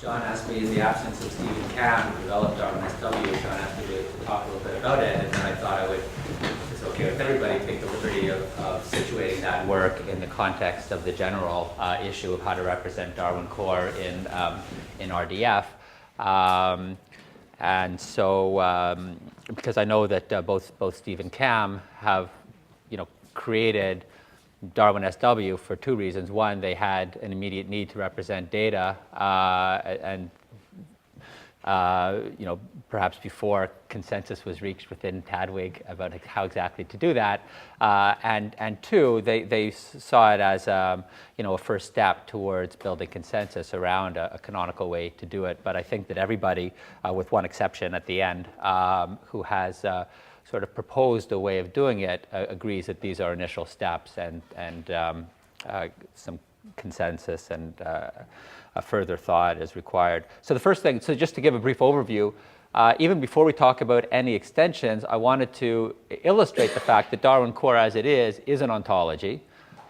John asked me, in the absence of Stephen Cam, who developed Darwin SW, John asked me to talk a little bit about it, and then I thought I would, if it's okay with everybody, take the liberty of situating that work in the context of the general issue of how to represent Darwin core in RDF. And so, because I know that both Steve and Cam have, created Darwin SW for two reasons. One, they had an immediate need to represent data, and perhaps before consensus was reached within Tadwig about how exactly to do that. And two, they saw it as a first step towards building consensus around a canonical way to do it. But I think that everybody, with one exception at the end, who has sort of proposed a way of doing it, agrees that these are initial steps and some consensus and a further thought is required. So the first thing, so just to give a brief overview, even before we talk about any extensions, I wanted to illustrate the fact that Darwin core as it is an ontology.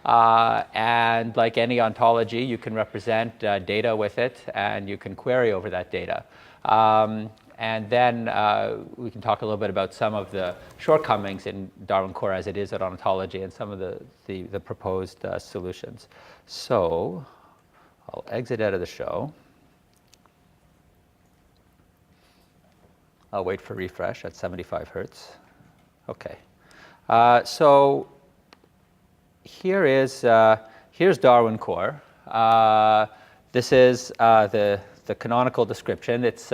And like any ontology, you can represent data with it and you can query over that data. And then we can talk a little bit about some of the shortcomings in Darwin core as it is an ontology and some of the proposed solutions. So I'll exit out of the show. I'll wait for refresh at 75 hertz. Okay. So here's Darwin core. This is the canonical description. It's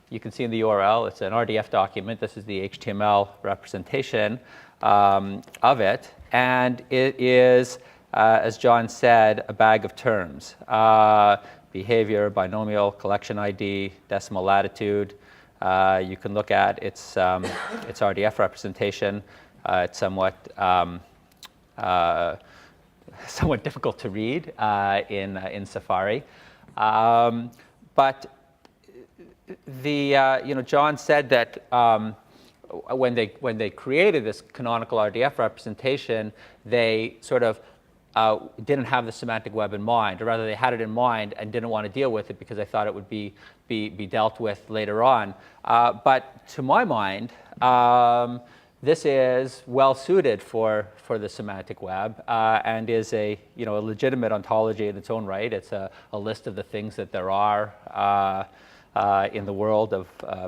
you can see in the URL, it's an RDF document. This is the HTML representation of it. And it is, as John said, a bag of terms. Behavior, binomial, collection ID, decimal latitude. You can look at its RDF representation. It's somewhat difficult to read in Safari. But John said that when they created this canonical RDF representation, they sort of didn't have the semantic web in mind, or rather they had it in mind and didn't want to deal with it because they thought it would be dealt with later on. But to my mind, this is well suited for the semantic web and is a legitimate ontology in its own right. It's a list of the things that there are in the world of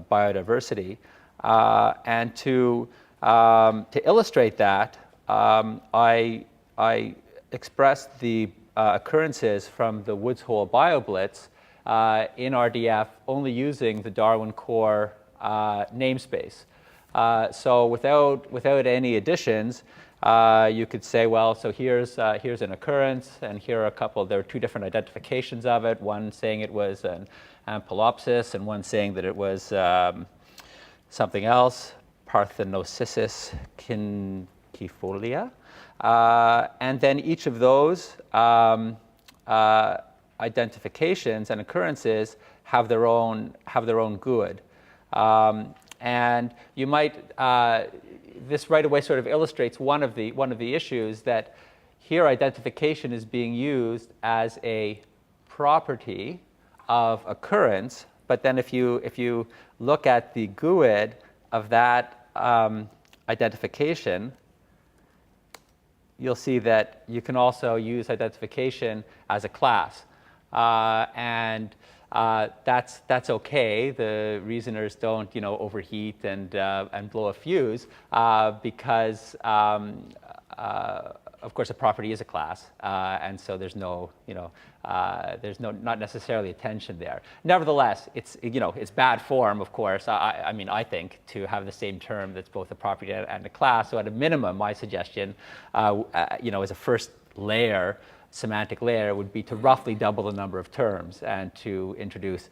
biodiversity. And to illustrate that, I expressed the occurrences from the Woods Hole BioBlitz in RDF only using the Darwin core namespace. So without any additions, you could say, well, so here's an occurrence, and here are a couple. There are two different identifications of it. One saying it was an ampelopsis, and one saying that it was something else, Parthenocissus quinquifolia. And then each of those identifications and occurrences have their own GUID. And you might, this right away sort of illustrates one of the issues, that here identification is being used as a property of occurrence, but then if you look at the GUID of that identification, you'll see that you can also use identification as a class. And that's okay. The reasoners don't overheat and blow a fuse because of course a property is a class, and so there's not necessarily a tension there. Nevertheless, it's bad form, of course. I think, to have the same term that's both a property and a class. So at a minimum, my suggestion, as a first layer, semantic layer, would be to roughly double the number of terms and to introduce,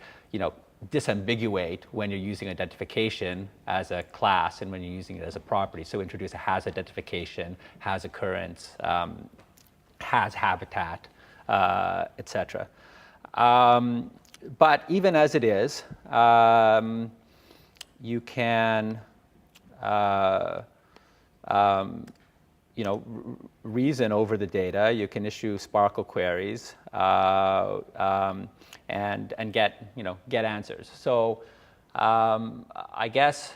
disambiguate when you're using identification as a class and when you're using it as a property. So introduce a has identification, has occurrence, has habitat, etc. But even as it is, you can reason over the data. You can issue Sparkle queries. and get answers. So I guess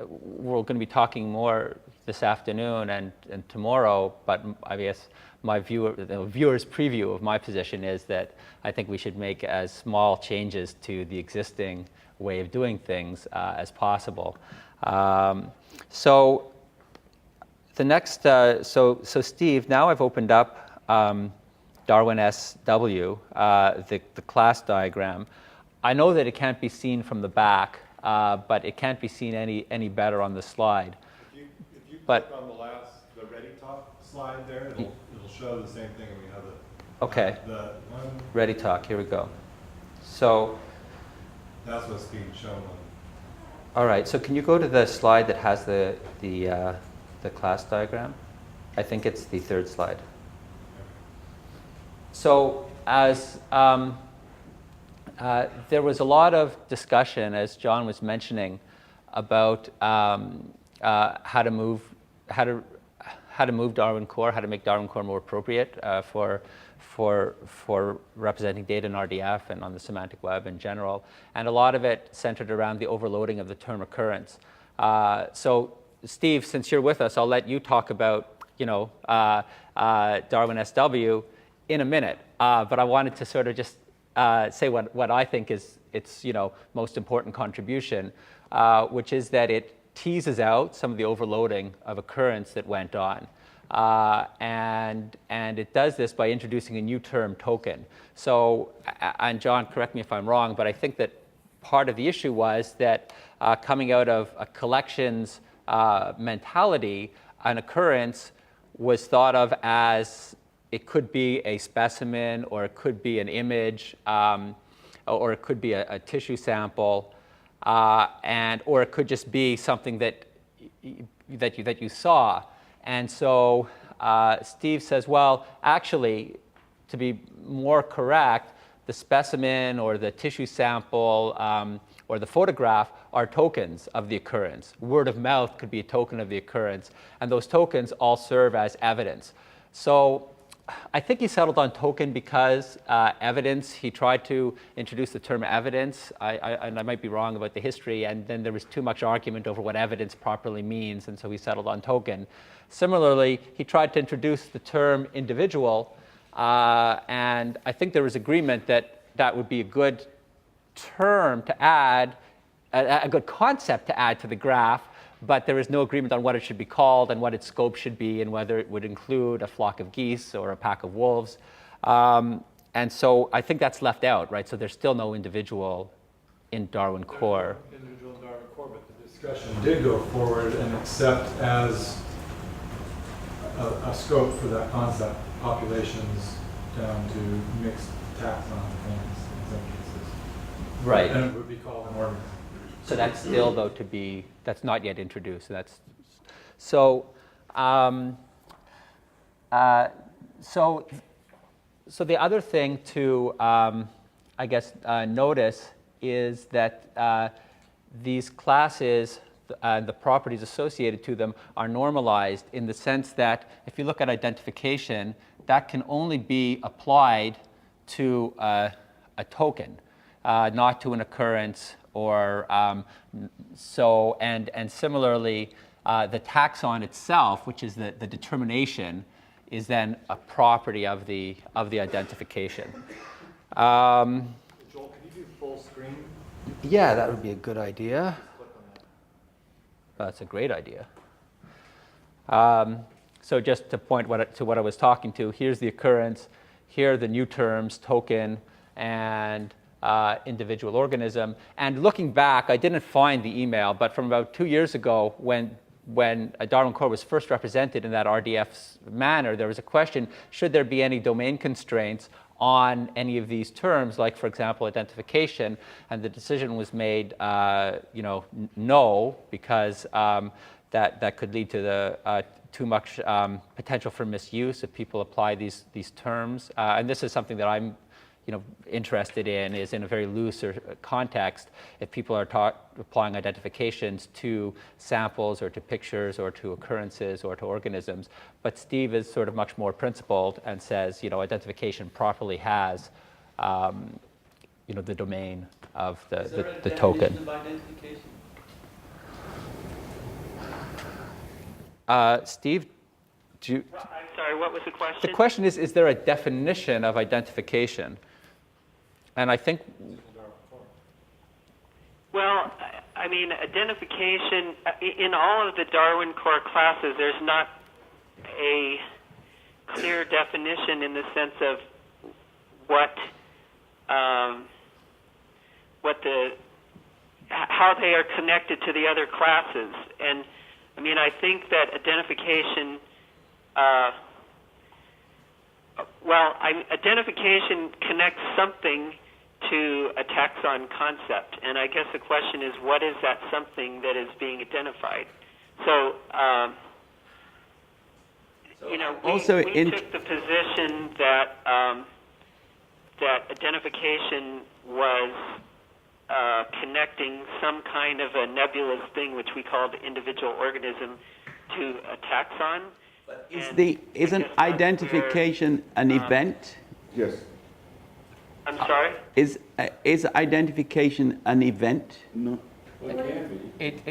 we're going to be talking more this afternoon and tomorrow, but I guess the viewer's preview of my position is that I think we should make as small changes to the existing way of doing things as possible. So the next, so Steve, now I've opened up Darwin SW, the class diagram. I know that it can't be seen from the back, but it can't be seen any better on the slide. If you click on the Ready Talk slide there, it'll show the same thing, and we have the okay. The one. Ready Talk. Here we go. So that's what's being shown on. All right. So can you go to the slide that has the class diagram? I think it's the third slide. So as there was a lot of discussion, as John was mentioning, about how to move Darwin Core, how to make Darwin Core more appropriate for representing data in RDF and on the semantic web in general. And a lot of it centered around the overloading of the term occurrence. So Steve, since you're with us, I'll let you talk about Darwin SW in a minute. But I wanted to sort of just say what I think is its most important contribution, which is that it teases out some of the overloading of occurrence that went on. And it does this by introducing a new term, token. So, and John, correct me if I'm wrong, but I think that part of the issue was that coming out of a collections mentality, an occurrence was thought of as it could be a specimen, or it could be an image, or it could be a tissue sample, or it could just be something that you saw. And so Steve says, well, actually, to be more correct, the specimen or the tissue sample or the photograph are tokens of the occurrence. Word of mouth could be a token of the occurrence, and those tokens all serve as evidence. So I think he settled on token because evidence, he tried to introduce the term evidence, and I might be wrong about the history, and then there was too much argument over what evidence properly means, and so he settled on token. Similarly, he tried to introduce the term individual, and I think there was agreement that that would be a good term to add, a good concept to add to the graph, but there is no agreement on what it should be called and what its scope should be and whether it would include a flock of geese or a pack of wolves. And so I think that's left out, right? So there's still no individual in Darwin Core. No individual in Darwin Core, but the discussion did go forward and accept as a scope for that concept populations down to mixed taxon things in some cases. Right. And it would be called an organism. So that's still, though, that's not yet introduced. So the other thing to, I guess, notice is that these classes and the properties associated to them are normalized in the sense that if you look at identification, that can only be applied to a token, not to an occurrence. Or so, and similarly, the taxon itself, which is the determination, is then a property of the identification. Joel, can you do full screen? Yeah, that would be a good idea. That's a great idea. So just to point to what I was talking to, here's the occurrence. Here are the new terms, token and individual organism. And looking back, I didn't find the email, but from about 2 years ago, when Darwin Core was first represented in that RDF manner, there was a question, should there be any domain constraints on any of these terms, like, for example, identification? And the decision was made, no, because that could lead to too much potential for misuse if people apply these terms. And this is something that I'm interested in is in a very loose context. If people are applying identifications to samples or to pictures or to occurrences or to organisms, but Steve is sort of much more principled and says, identification properly has, the domain of the token. Of identification? Steve, I'm sorry, what was the question? the question is there a definition of identification? And I think... Well, I mean, identification, in all of the Darwin core classes, there's not a clear definition in the sense of how they are connected to the other classes. And I mean, I think that identification, identification connects something to a taxon concept, and I guess the question is, what is that something that is being identified? So, we took the position that that identification was connecting some kind of a nebulous thing, which we called individual organism, to a taxon. Isn't identification an event? Yes. I'm sorry? Is identification an event? No. It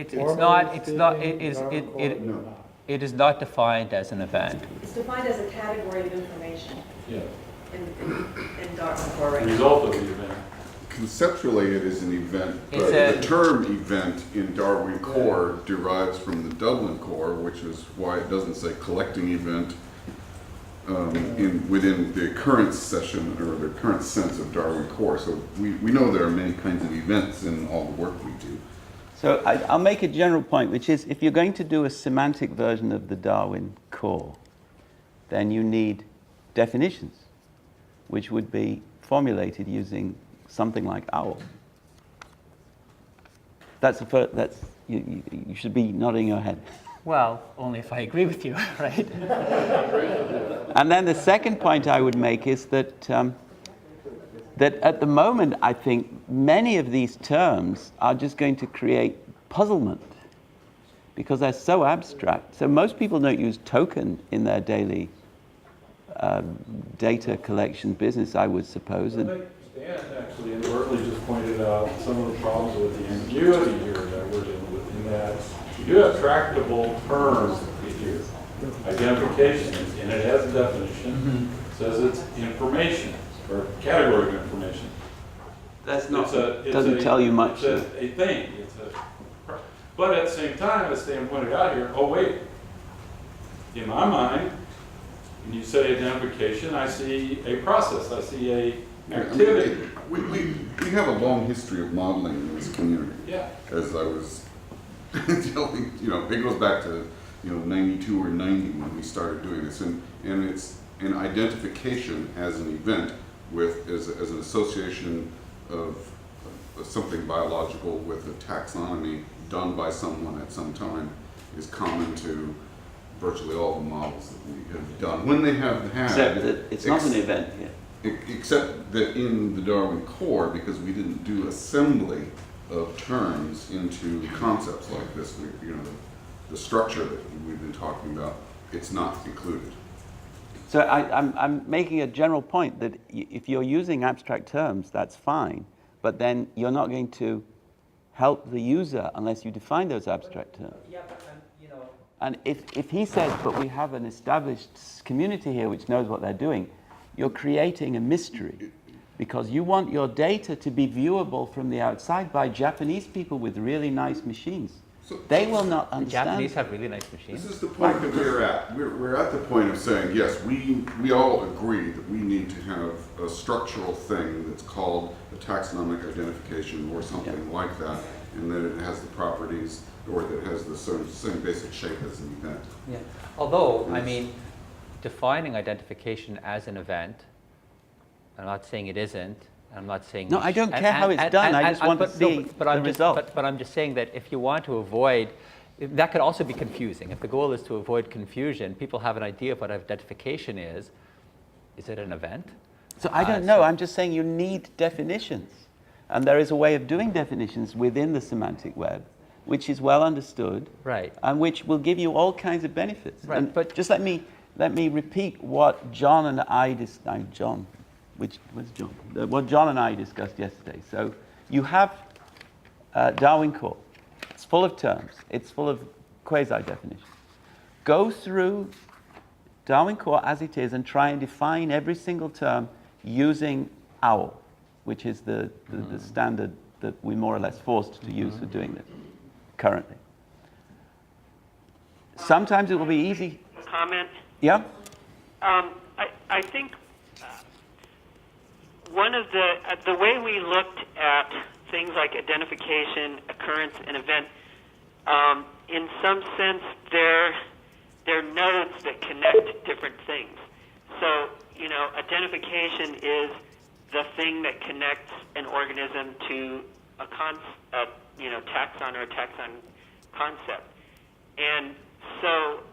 is not defined as an event. It's defined as a category of information Yeah. in Darwin core right now. Result of the event. Conceptually, it is an event, but It's the term event in Darwin core derives from the Dublin core, which is why it doesn't say collecting event within the current session or the current sense of Darwin core. So we know there are many kinds of events in all the work we do. So I'll make a general point, which is if you're going to do a semantic version of the Darwin core, then you need definitions, which would be formulated using something like OWL. That's the first, you should be nodding your head. Well, only if I agree with you, right? And then the second point I would make is that that at the moment, I think many of these terms are just going to create puzzlement because they're so abstract. So most people don't use token in their daily data collection business, I would suppose. I think Stan actually inadvertently just pointed out some of the problems with the ambiguity here that we're dealing with, in that you do have tractable terms here. Identification, and it has a definition, says it's information, or category of information. That's not, It doesn't tell you much. It's a thing. But at the same time, as Stan pointed out here, oh wait, in my mind, when you say identification, I see a process, I see a activity. We have a long history of modeling in this community. Yeah. As I was telling, it goes back to 92 or 90 when we started doing this, and it's an identification as an event as an association of something biological with a taxonomy done by someone at some time is common to virtually all the models that we have done. When they have had... Except that it's not an event here. Except that in the Darwin core, because we didn't do assembly of terms into concepts like this, the structure that we've been talking about, it's not included. So I'm making a general point that if you're using abstract terms, that's fine, but then you're not going to help the user unless you define those abstract terms. Yeah, but, And if he says, but we have an established community here which knows what they're doing, you're creating a mystery because you want your data to be viewable from the outside by Japanese people with really nice machines. They will not understand. Japanese have really nice machines. This is the point that we're at. We're at the point of saying, yes, we all agree that we need to have a structural thing that's called a taxonomic identification or something like that, and that it has the properties or that it has the same basic shape as an event. Yeah. Although, I mean, defining identification as an event, I'm not saying it isn't. I'm not saying... No, I don't care how it's done. I just want to see the result. But I'm just saying that if you want to avoid... That could also be confusing. If the goal is to avoid confusion, people have an idea of what identification is. Is it an event? So I don't know. I'm just saying you need definitions. And there is a way of doing definitions within the semantic web, which is well understood, Right. and which will give you all kinds of benefits. Right, And but- just let me repeat what John and I what John and I discussed yesterday. So you have Darwin Core. It's full of terms. It's full of quasi-definitions. Go through Darwin Core as it is and try and define every single term using OWL, which is the standard that we're more or less forced to use for doing this currently. Sometimes it will be easy. Comment? Yeah? I think one of the way we looked at things like identification, occurrence, and event, in some sense, they're nodes that connect different things. So, identification is the thing that connects an organism to a taxon or a taxon concept. And so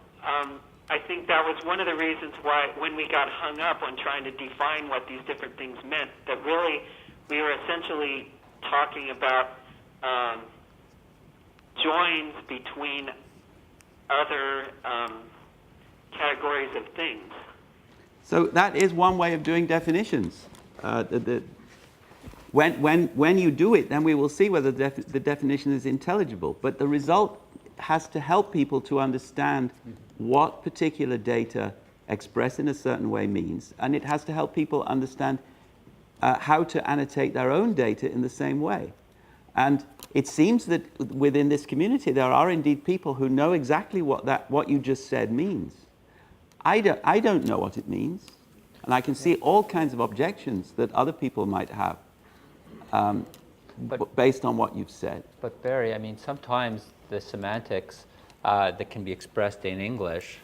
I think that was one of the reasons why when we got hung up on trying to define what these different things meant, that really we were essentially talking about joins between other categories of things. So that is one way of doing definitions. When you do it, then we will see whether the definition is intelligible. But the result has to help people to understand what particular data expressed in a certain way means. And it has to help people understand how to annotate their own data in the same way. And it seems that within this community, there are indeed people who know exactly what you just said means. I don't know what it means. And I can see all kinds of objections that other people might have based on what you've said. But Barry, I mean, sometimes the semantics that can be expressed in English,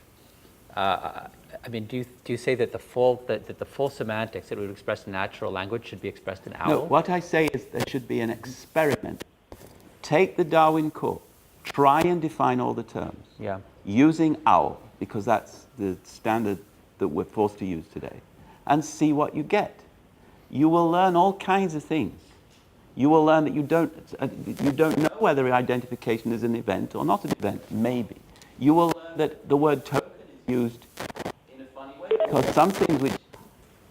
I mean, do you say that the full semantics that we would express in natural language should be expressed in OWL? No, what I say is there should be an experiment. Take the Darwin Core, try and define all the terms using OWL, because that's the standard that we're forced to use today, and see what you get. You will learn all kinds of things. You will learn that you don't know whether identification is an event or not an event, maybe. You will learn that the word token is used in a funny way, because some things which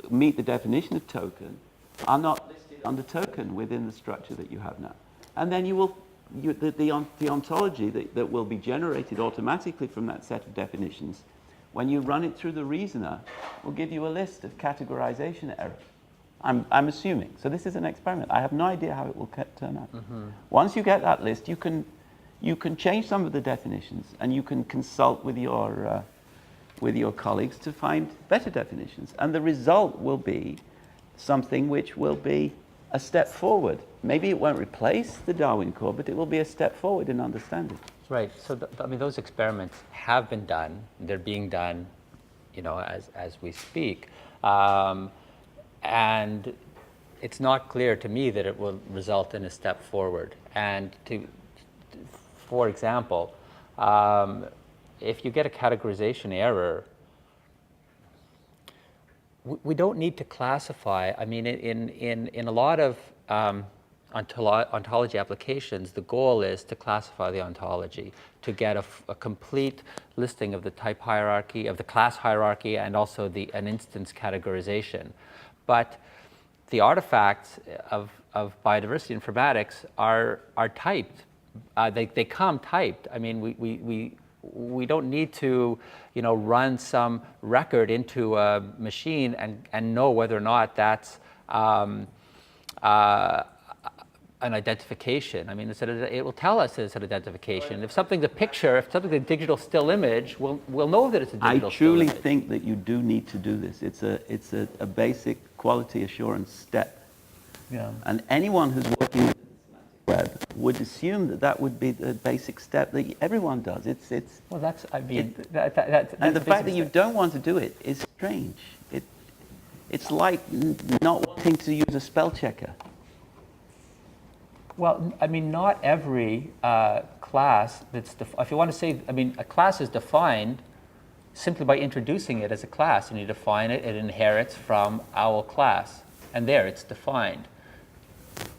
meet the definition of token are not listed under token within the structure that you have now. And then the ontology that will be generated automatically from that set of definitions, when you run it through the reasoner, will give you a list of categorization errors. I'm assuming. So this is an experiment. I have no idea how it will turn out. Mm-hmm. Once you get that list, you can change some of the definitions, and you can consult with your colleagues to find better definitions. And the result will be something which will be a step forward. Maybe it won't replace the Darwin Core, but it will be a step forward in understanding. Right. So I mean, those experiments have been done. They're being done, as we speak. And it's not clear to me that it will result in a step forward. And for example, if you get a categorization error, we don't need to classify. I mean, in a lot of ontology applications, the goal is to classify the ontology, to get a complete listing of the type hierarchy, of the class hierarchy, and also an instance categorization. But the artifacts of biodiversity informatics are typed. They come typed. I mean, we don't need to, run some record into a machine and know whether or not that's an identification. I mean, it will tell us it's an identification. If something's a picture, if something's a digital still image, we'll know that it's a digital still image. I truly think that you do need to do this. It's a basic quality assurance step. Yeah. And anyone who's working with the semantic web would assume that would be the basic step that everyone does. Well, that's, I mean, and the fact that you don't want to do it is strange. It's like not wanting to use a spell checker. Well, I mean, not every class if you want to say, I mean, a class is defined simply by introducing it as a class, and you define it, it inherits from OWL class, and there it's defined.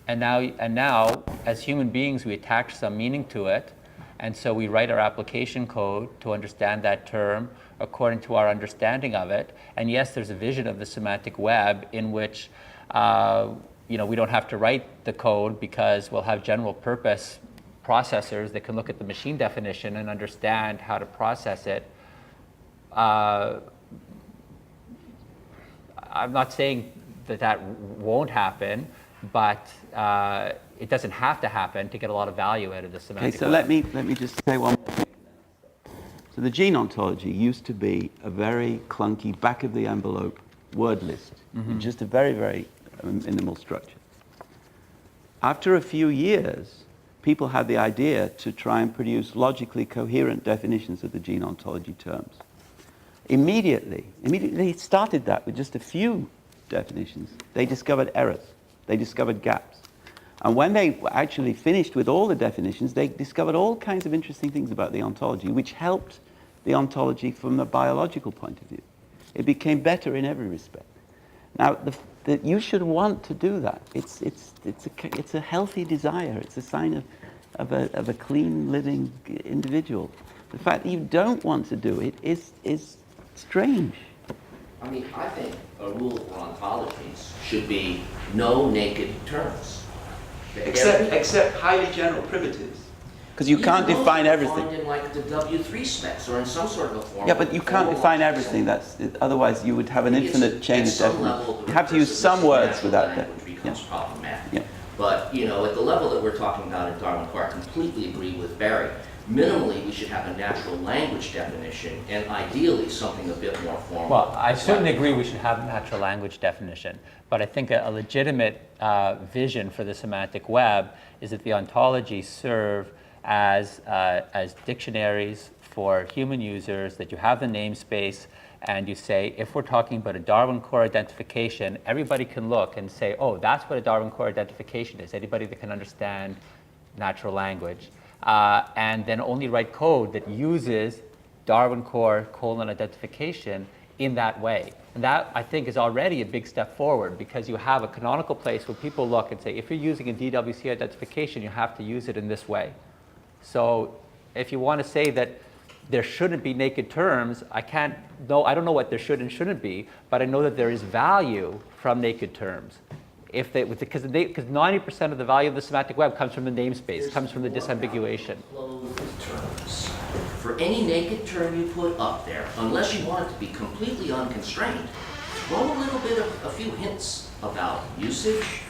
And now, as human beings, we attach some meaning to it, and so we write our application code to understand that term according to our understanding of it. And yes, there's a vision of the semantic web in which we don't have to write the code because we'll have general purpose processors that can look at the machine definition and understand how to process it. I'm not saying that won't happen, but it doesn't have to happen to get a lot of value out of the semantic Okay, so web. let me just say one more thing. So the gene ontology used to be a very clunky, back-of-the-envelope word list, just a very, very minimal structure. After a few years, people had the idea to try and produce logically coherent definitions of the gene ontology terms. Immediately they started that with just a few definitions. They discovered errors. They discovered gaps. And when they actually finished with all the definitions, they discovered all kinds of interesting things about the ontology, which helped the ontology from a biological point of view. It became better in every respect. Now, you should want to do that. It's a healthy desire. It's a sign of a clean, living individual. The fact that you don't want to do it is strange. I mean, I think a rule for ontologies should be no naked terms. Except highly general primitives. Because you can't define everything. Defined in like the W3 specs or in some sort of a form. Yeah, but you can't define everything. Otherwise you would have an infinite chain of definitions. You have to use some words without that. Language becomes problematic. Yeah. But, at the level that we're talking about in Darwin Core, I completely agree with Barry. Minimally, we should have a natural language definition, and ideally something a bit more formal. Well, I certainly agree we should have a natural language definition, but I think a legitimate vision for the semantic web is that the ontologies serve as dictionaries for human users, that you have the namespace, and you say, if we're talking about a Darwin Core identification, everybody can look and say, oh, that's what a Darwin Core identification is, anybody that can understand natural language. And then only write code that uses Darwin Core : identification in that way. And that, I think, is already a big step forward, because you have a canonical place where people look and say, if you're using a DWC identification, you have to use it in this way. So if you want to say that there shouldn't be naked terms, I don't know what there should and shouldn't be, but I know that there is value from naked terms. Because 90% of the value of the semantic web comes from the namespace, comes from the disambiguation. Closed terms. For any naked term you put up there, unless you want it to be completely unconstrained, throw a few hints about usage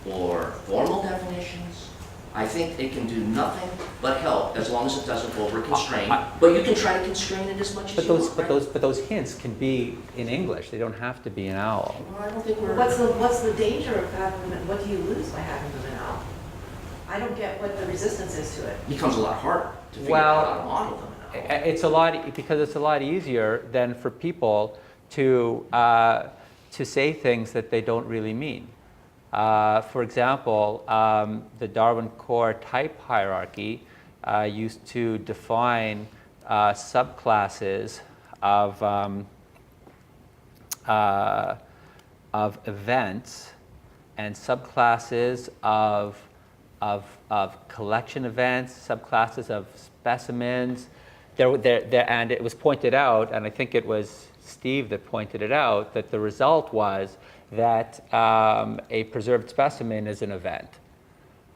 or formal definitions. I think it can do nothing but help as long as it doesn't over-constrain. But you can try to constrain it as much as you want. But those hints can be in English. They don't have to be in OWL. Well, I don't think we're... What's the danger of having them, what do you lose by having them in OWL? I don't get what the resistance is to it. It becomes a lot harder to figure out how to model them in OWL. Because it's a lot easier than for people to say things that they don't really mean. For example, the Darwin Core type hierarchy used to define subclasses of events and subclasses of collection events, subclasses of specimens. And it was pointed out, and I think it was Steve that pointed it out, that the result was that a preserved specimen is an event.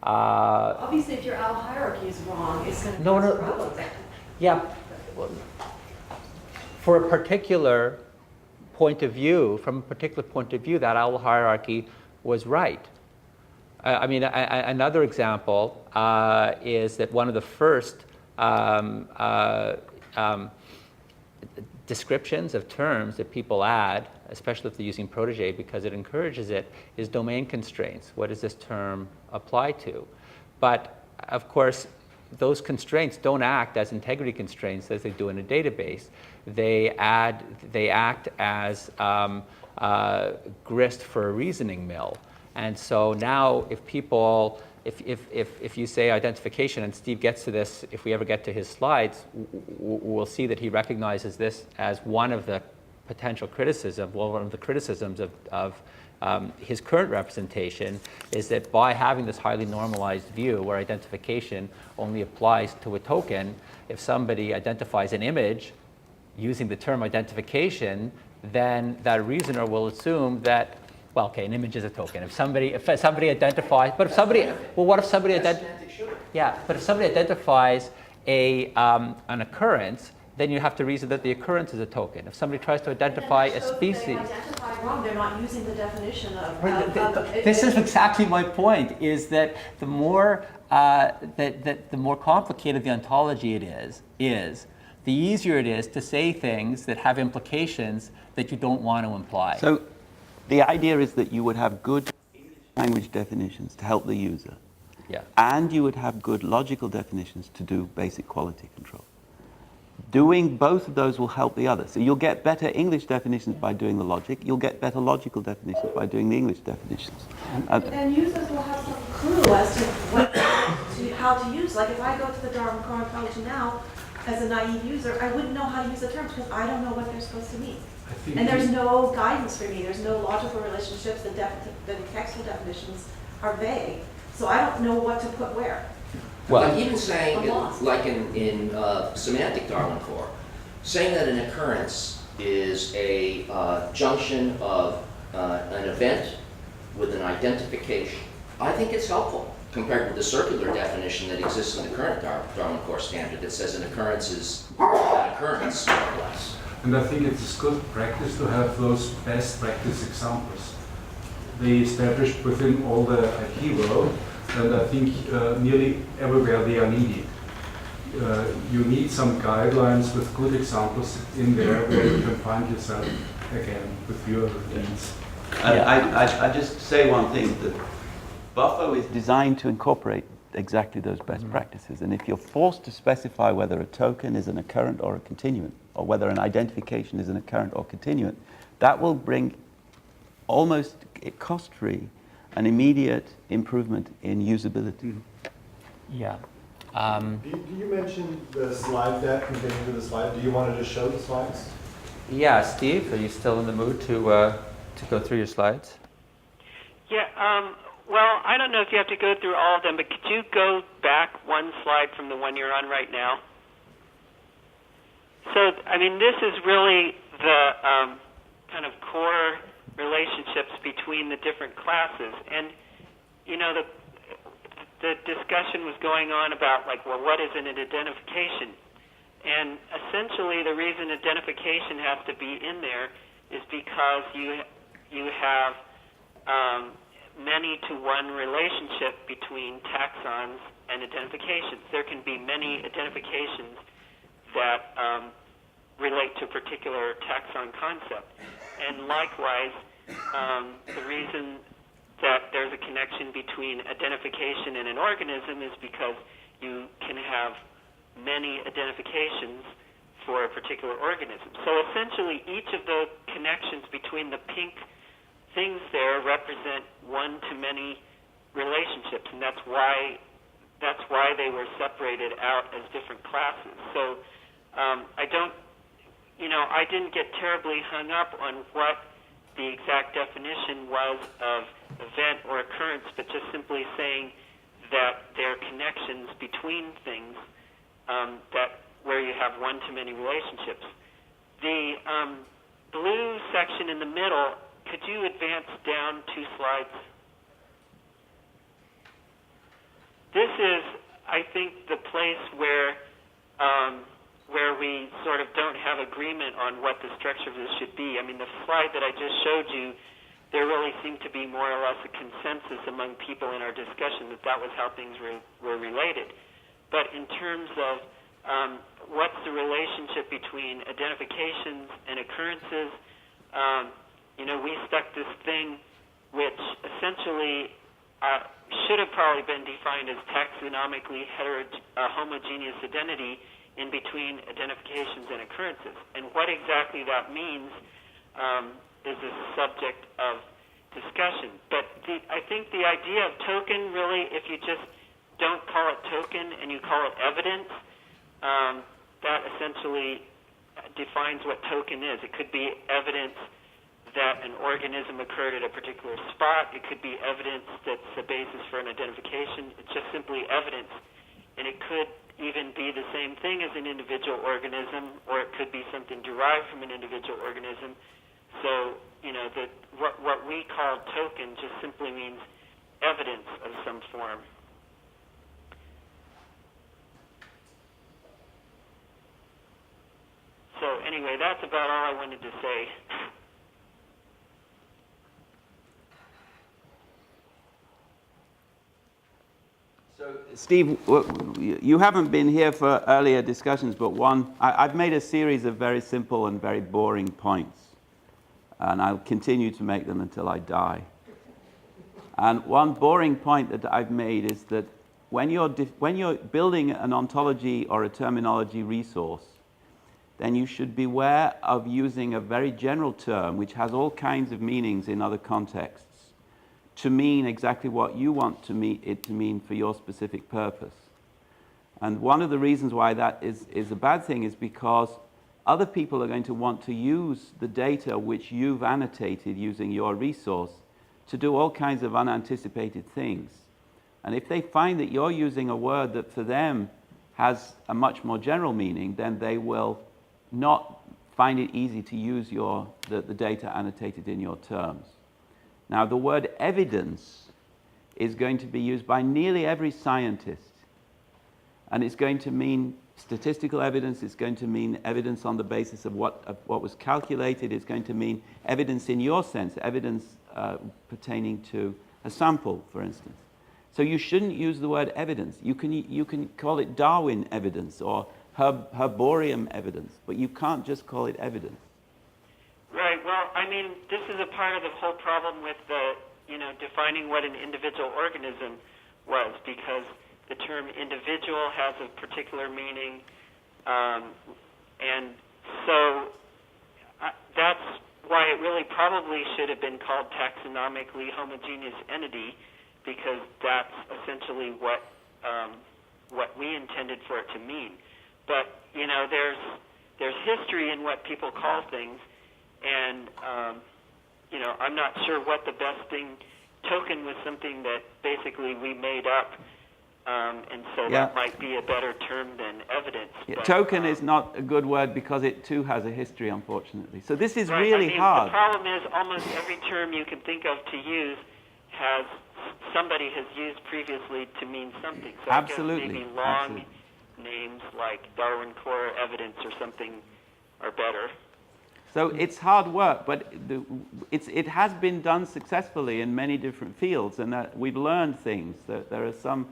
Obviously, if your OWL hierarchy is wrong, it's going to cause problems. Yeah. For a particular point of view, that OWL hierarchy was right. Another example is that one of the first descriptions of terms that people add, especially if they're using Protégé because it encourages it, is domain constraints. What does this term apply to? But of course, those constraints don't act as integrity constraints as they do in a database. They act as grist for a reasoning mill. And so now if people if you say identification, and Steve gets to this, if we ever get to his slides, we'll see that he recognizes this as one of the potential criticism, well, one of the criticisms of his current representation is that by having this highly normalized view where identification only applies to a token, if somebody identifies an image using the term identification, then that reasoner will assume that, well, okay, an image is a token. If somebody identifies, but if somebody, well, what if somebody but if somebody identifies an occurrence, then you have to reason that the occurrence is a token. If somebody tries to identify a species, They identify wrong. They're not using the definition of this is exactly my point. Is that the more the more complicated the ontology it is, the easier it is to say things that have implications that you don't want to imply. So the idea is that you would have good English language definitions to help the user. Yeah. And you would have good logical definitions to do basic quality control. Doing both of those will help the other. So you'll get better English definitions by doing the logic. You'll get better logical definitions by doing the English definitions. And users will have some clue as to how to use. Like if I go to the Darwin ontology now, as a naive user, I wouldn't know how to use the terms because I don't know what they're supposed to mean. And there's no guidance for me. There's no logical relationships. The textual definitions are vague. So I don't know what to put where. Well, like even saying, I'm lost. like in semantic Darwin core, saying that an occurrence is a junction of an event with an identification, I think it's helpful compared with the circular definition that exists in the current Darwin core standard that says an occurrence is an occurrence, more or less. And I think it's good practice to have those best practice examples. They established within all the IT world, and I think nearly everywhere they are needed. You need some guidelines with good examples in there where you can find yourself again with your routines. I just say one thing, that Buffo is designed to incorporate exactly those best practices. And if you're forced to specify whether a token is an occurrent or a continuant, or whether an identification is an occurrent or continuant, that will bring almost cost-free an immediate improvement in usability. Yeah. You mentioned the slide deck and getting to the slide. Do you want to just show the slides? Yeah, Steve, are you still in the mood to go through your slides? Yeah, well, I don't know if you have to go through all of them, but could you go back one slide from the one you're on right now? So, I mean, this is really the kind of core relationships between the different classes. And, you know, the discussion was going on about, like, well, what is an identification? And essentially the reason identification has to be in there is because you have many-to-one relationship between taxons and identifications. There can be many identifications that relate to a particular taxon concept. And likewise, the reason that there's a connection between identification and an organism is because you can have many identifications for a particular organism. So essentially, each of the connections between the pink things there represent one-to-many relationships, and that's why they were separated out as different classes. So I didn't get terribly hung up on what the exact definition was of event or occurrence, but just simply saying that there are connections between things where you have one-to-many relationships. The blue section in the middle, could you advance down 2 slides? This is, I think, the place where we sort of don't have agreement on what the structure of this should be. I mean, the slide that I just showed you, there really seemed to be more or less a consensus among people in our discussion that was how things were related. But in terms of what's the relationship between identifications and occurrences, we stuck this thing which essentially should have probably been defined as taxonomically homogeneous identity in between identifications and occurrences. And what exactly that means is a subject of discussion. But I think the idea of token, really, if you just don't call it token and you call it evidence, that essentially defines what token is. It could be evidence that an organism occurred at a particular spot. It could be evidence that's the basis for an identification. It's just simply evidence. And it could even be the same thing as an individual organism, or it could be something derived from an individual organism. So, what we call token just simply means evidence of some form. So anyway, that's about all I wanted to say. So, Steve, you haven't been here for earlier discussions, but I've made a series of very simple and very boring points, and I'll continue to make them until I die. And one boring point that I've made is that when you're building an ontology or a terminology resource, then you should beware of using a very general term which has all kinds of meanings in other contexts to mean exactly what you want it to mean for your specific purpose. And one of the reasons why that is a bad thing is because other people are going to want to use the data which you've annotated using your resource to do all kinds of unanticipated things. And if they find that you're using a word that for them has a much more general meaning, then they will not find it easy to use the data annotated in your terms. Now, the word evidence is going to be used by nearly every scientist, and it's going to mean statistical evidence, it's going to mean evidence on the basis of what was calculated, it's going to mean evidence in your sense, evidence pertaining to a sample, for instance. So you shouldn't use the word evidence. You can call it Darwin evidence or herbarium evidence, but you can't just call it evidence. Right. Well, I mean, this is a part of the whole problem with defining what an individual organism was, because the term individual has a particular meaning, and so that's why it really probably should have been called taxonomically homogeneous entity, because that's essentially what we intended for it to mean. But there's history in what people call things. And, I'm not sure what the best thing. Token was something that basically we made up, and so that might be a better term than evidence. Yeah, but, token is not a good word because it too has a history, unfortunately. So this is right, really hard. The problem is almost every term you can think of to use somebody has used previously to mean something. So Absolutely. I guess maybe long names like Darwin Core Evidence or something are better. So it's hard work, but it has been done successfully in many different fields, and we've learned things. There are some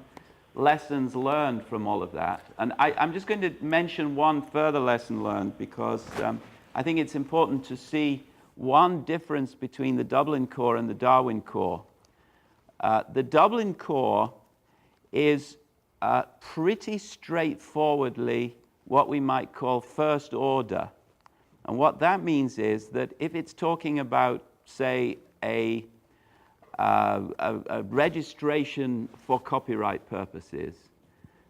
lessons learned from all of that. And I'm just going to mention one further lesson learned, because I think it's important to see one difference between the Dublin Core and the Darwin Core. The Dublin Core is pretty straightforwardly what we might call first order. And what that means is that if it's talking about, say, a registration for copyright purposes,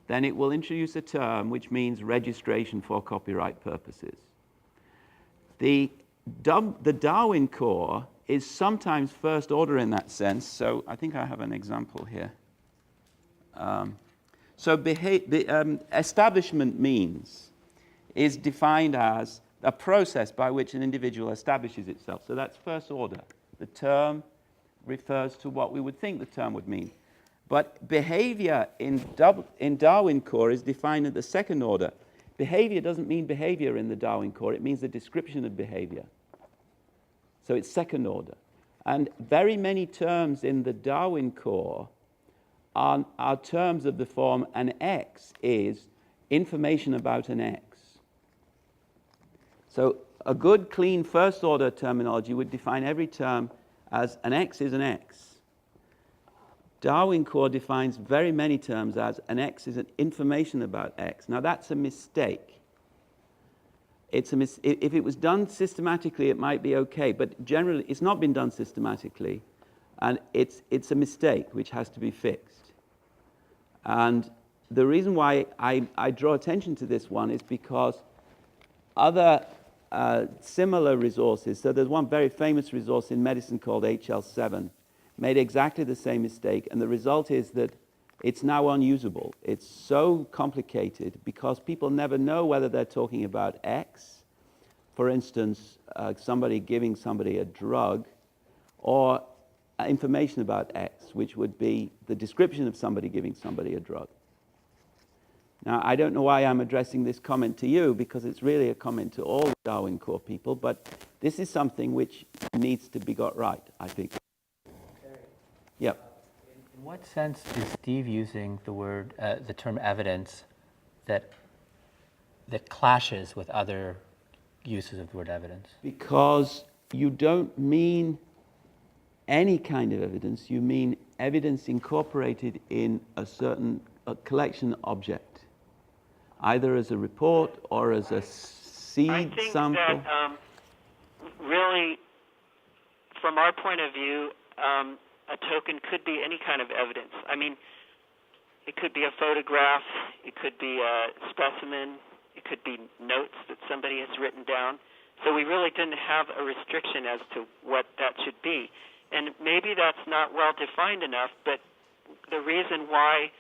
then it will introduce a term which means registration for copyright purposes. The Darwin Core is sometimes first order in that sense, so I think I have an example here. Establishment means is defined as a process by which an individual establishes itself. So that's first order. The term refers to what we would think the term would mean. But behavior in Darwin Core is defined at the second order. Behavior doesn't mean behavior in the Darwin Core, it means the description of behavior. So it's second order. And very many terms in the Darwin Core are terms of the form an X is information about an X. So a good, clean first-order terminology would define every term as an X is an X. Darwin Core defines very many terms as an X is an information about X. Now, that's a mistake. If it was done systematically, it might be okay, but generally, it's not been done systematically. And it's a mistake which has to be fixed. And the reason why I draw attention to this one is because other similar resources, so there's one very famous resource in medicine called HL7, made exactly the same mistake, and the result is that it's now unusable. It's so complicated because people never know whether they're talking about X, for instance, somebody giving somebody a drug, or information about X, which would be the description of somebody giving somebody a drug. Now, I don't know why I'm addressing this comment to you, because it's really a comment to all Darwin Core people, but this is something which needs to be got right, I think. Yep. In what sense is Steve using the term evidence that clashes with other uses of the word evidence? Because you don't mean any kind of evidence, you mean evidence incorporated in a certain collection object, either as a report or as a seed I think sample. that really, from our point of view, a token could be any kind of evidence. I mean, it could be a photograph, it could be a specimen, it could be notes that somebody has written down. So we really didn't have a restriction as to what that should be. And maybe that's not well defined enough, but the reason why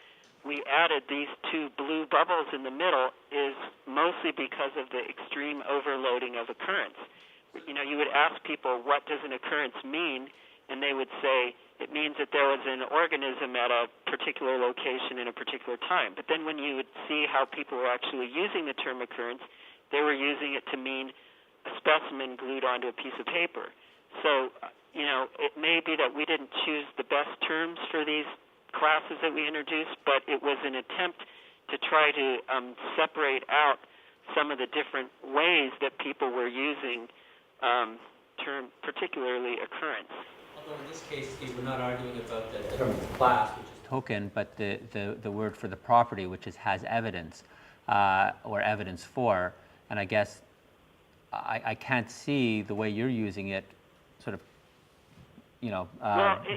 we added these two blue bubbles in the middle is mostly because of the extreme overloading of occurrence. You know, you would ask people, what does an occurrence mean? And they would say, it means that there was an organism at a particular location in a particular time. But then when you would see how people were actually using the term occurrence, they were using it to mean a specimen glued onto a piece of paper. So, you know, it may be that we didn't choose the best terms for these classes that we introduced, but it was an attempt to try to separate out some of the different ways that people were using term, particularly occurrence. Although in this case, Steve, we're not arguing about the term class, which is token, but the word for the property, which is has evidence or evidence for. And I guess I can't see the way you're using it sort of, you know,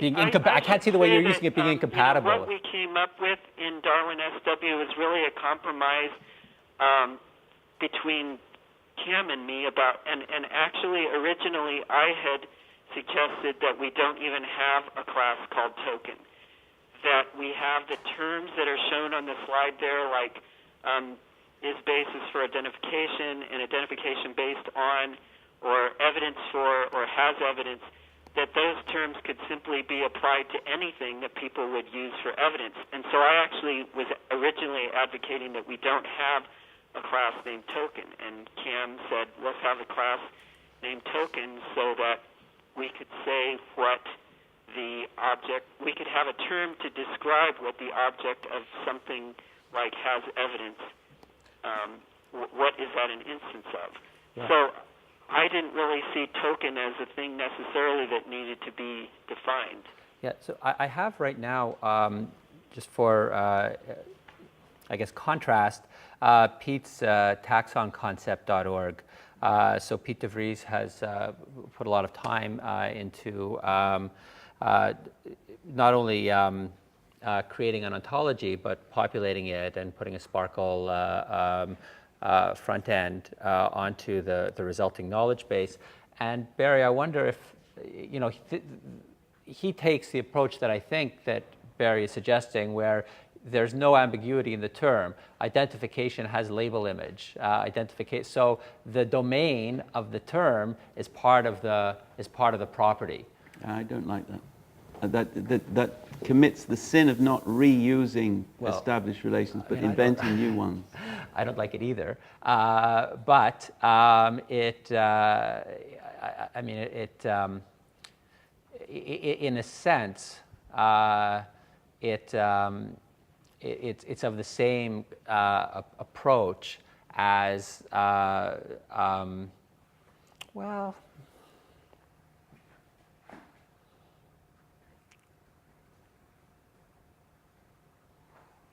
being incompatible. I can't see the way you're using it being incompatible. You know, what we came up with in Darwin SW was really a compromise between Cam and me about, and actually originally I had suggested that we don't even have a class called token, that we have the terms that are shown on the slide there, like is basis for identification and identification based on, or evidence for, or has evidence, that those terms could simply be applied to anything that people would use for evidence. And so I actually was originally advocating that we don't have a class named token, and Cam said, let's have a class named token so that we could say what the object, we could have a term to describe what the object of something like has evidence, what is that an instance of? Yeah. So I didn't really see token as a thing necessarily that needed to be defined. Yeah, so I have right now, just for, I guess, contrast, Pete's taxonconcept.org. So Pete DeVries has put a lot of time into not only creating an ontology, but populating it and putting a Sparkle front end onto the resulting knowledge base. And Barry, I wonder if, you know, he takes the approach that I think that Barry is suggesting, where there's no ambiguity in the term. Identification has label image. So the domain of the term is part of the property. I don't like that. That commits the sin of not reusing established relations, but inventing new ones. I don't like it either. In a sense, it's of the same approach as, well,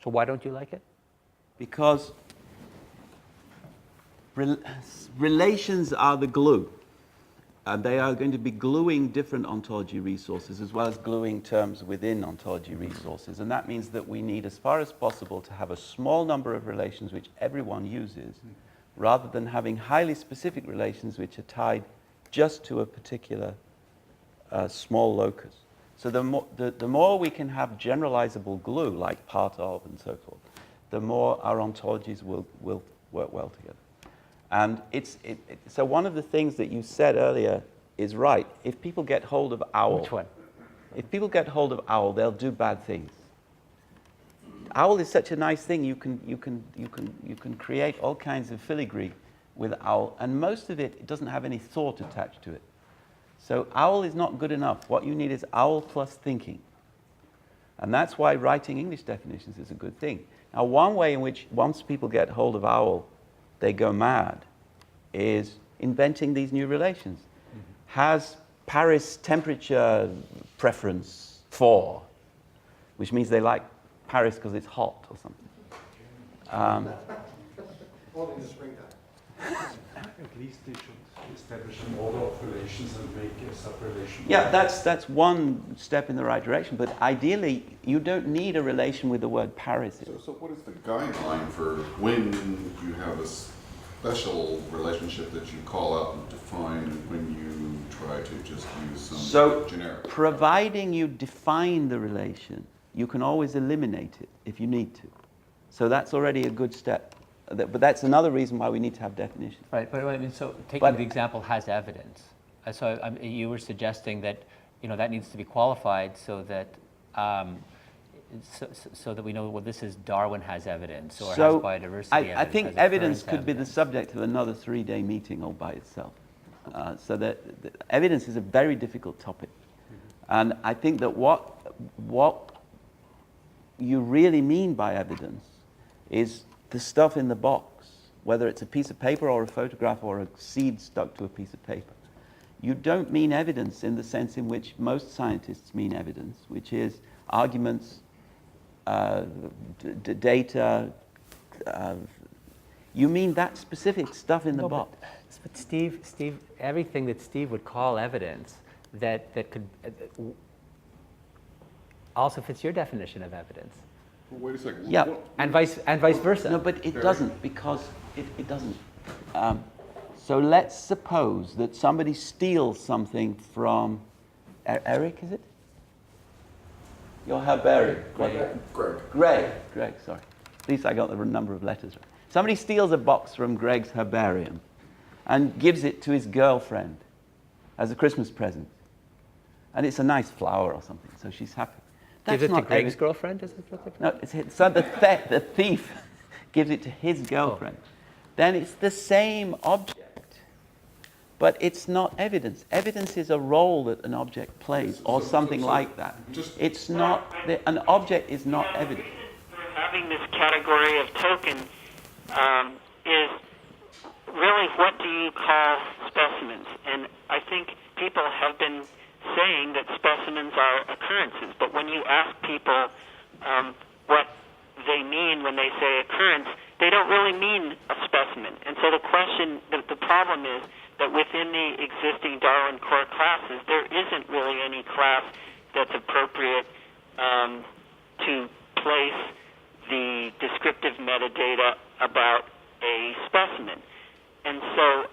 so why don't you like it? Because relations are the glue. And they are going to be gluing different ontology resources as well as gluing terms within ontology resources. And that means that we need, as far as possible, to have a small number of relations which everyone uses, rather than having highly specific relations which are tied just to a particular small locus. So the more we can have generalizable glue, like part of and so forth, the more our ontologies will work well together. And so one of the things that you said earlier is right. If people get hold of OWL, Which one? If people get hold of OWL, they'll do bad things. OWL is such a nice thing. You can create all kinds of filigree with OWL, and most of it doesn't have any thought attached to it. So OWL is not good enough. What you need is OWL plus thinking. And that's why writing English definitions is a good thing. Now, one way in which once people get hold of OWL, they go mad, is inventing these new relations. Has Paris temperature preference 4, which means they like Paris because it's hot or something. Only in the springtime. At least they should establish a model of relations and make a sub-relation. Yeah, that's one step in the right direction, but ideally, you don't need a relation with the word Paris. So what is the guideline for when you have a special relationship that you call out and define, and when you try to just use some generic? Providing you define the relation, you can always eliminate it if you need to. So that's already a good step. But that's another reason why we need to have definitions. Right, but I mean, so taking the example has evidence. So you were suggesting that, that needs to be qualified so that so that we know, well, this is Darwin has evidence or has biodiversity evidence. I think evidence could be the subject of another 3-day meeting all by itself. So that evidence is a very difficult topic. And I think that what you really mean by evidence is the stuff in the box, whether it's a piece of paper or a photograph or a seed stuck to a piece of paper. You don't mean evidence in the sense in which most scientists mean evidence, which is arguments, data. You mean that specific stuff in the box. But Steve, everything that Steve would call evidence that could also fits your definition of evidence. Well, wait a second. Yeah. And vice versa. No, but it doesn't, because it doesn't. So let's suppose that somebody steals something from Eric, is it? Your herbarium. Greg, sorry. At least I got the number of letters right. Somebody steals a box from Greg's herbarium and gives it to his girlfriend as a Christmas present. And it's a nice flower or something, so she's happy. Gives it to Greg's girlfriend? Is it? No, so the thief gives it to his girlfriend. Then it's the same object, but it's not evidence. Evidence is a role that an object plays, or something like that. It's not, an object is not evidence. Having this category of token is really, what do you call specimens? And I think people have been saying that specimens are occurrences, but when you ask people what they mean when they say occurrence, they don't really mean a specimen. And so the question, the problem is that within the existing Darwin core classes, there isn't really any class that's appropriate to place the descriptive metadata about a specimen. And so,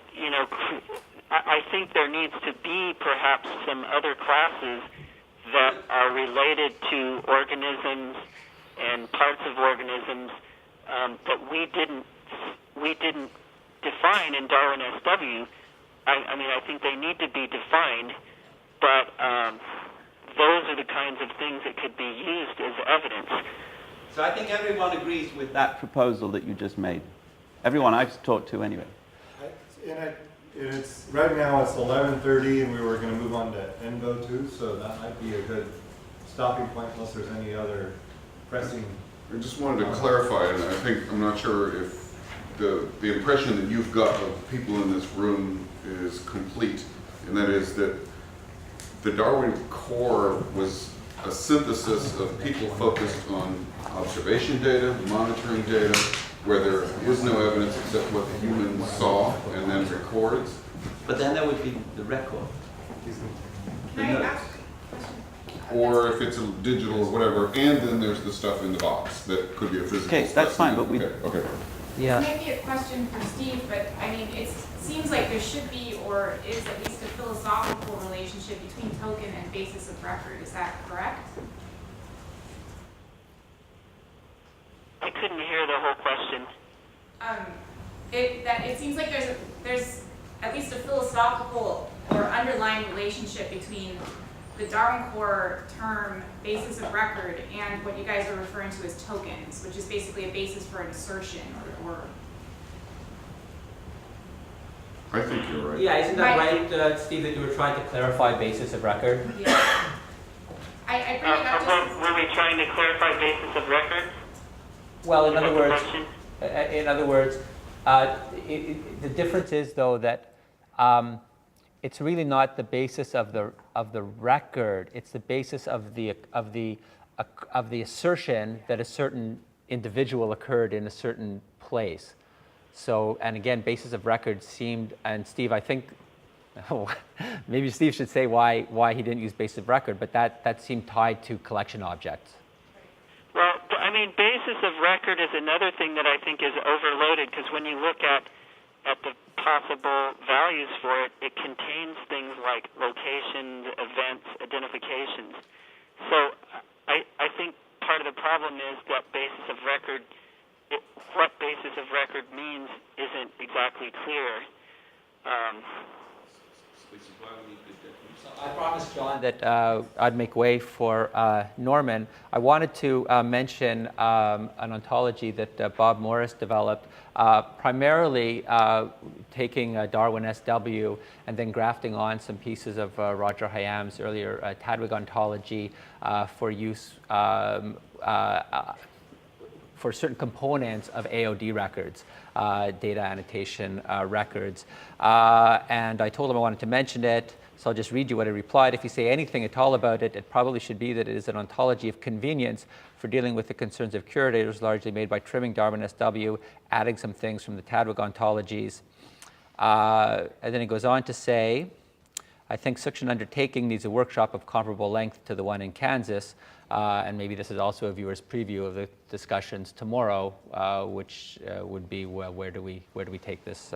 I think there needs to be perhaps some other classes that are related to organisms and parts of organisms that we didn't define in Darwin SW. I mean, I think they need to be defined, but those are the kinds of things that could be used as evidence. So I think everyone agrees with that proposal that you just made. Everyone I've talked to anyway. It's right now it's 11:30 and we were going to move on to ENVO too, so that might be a good stopping point unless there's any other pressing. I just wanted to clarify, and I think, I'm not sure if the impression that you've got of people in this room is complete, and that is that the Darwin core was a synthesis of people focused on observation data, monitoring data, where there was no evidence except what the human saw and then records, But then there would be the record. Can I notes. ask? Or if it's a digital or whatever, and then there's the stuff in the box that could be a physical. Okay, that's fine, but we- Okay. Yeah. Maybe a question for Steve, but I mean, it seems like there should be, or is at least a philosophical relationship between token and basis of record. Is that correct? I couldn't hear the whole question. It seems like there's at least a philosophical or underlying relationship between the Darwin core term basis of record and what you guys are referring to as tokens, which is basically a basis for an assertion or I think you're right. Yeah, isn't that right, Steve, that you were trying to clarify basis of record? yeah. I bring it up just Were we trying to clarify basis of record? Well, in Was other the words, question? the difference is though that it's really not the basis of the record. It's the basis of the assertion that a certain individual occurred in a certain place. So, and again, basis of record seemed, and Steve, I think, maybe Steve should say why he didn't use basis of record, but that seemed tied to collection objects. Well, I mean, basis of record is another thing that I think is overloaded, because when you look at the possible values for it, it contains things like locations, events, identifications. So I think part of the problem is that basis of record, what basis of record means isn't exactly clear. So I promised John that I'd make way for Norman. I wanted to mention an ontology that Bob Morris developed, primarily taking Darwin SW and then grafting on some pieces of Roger Hayam's earlier Tadwig ontology for use for certain components of AOD records, data annotation records. And I told him I wanted to mention it, so I'll just read you what he replied. If you say anything at all about it, it probably should be that it is an ontology of convenience for dealing with the concerns of curators, largely made by trimming Darwin SW, adding some things from the Tadwig ontologies. And then he goes on to say, I think such an undertaking needs a workshop of comparable length to the one in Kansas, and maybe this is also a viewer's preview of the discussions tomorrow, which would be, well, where do we take this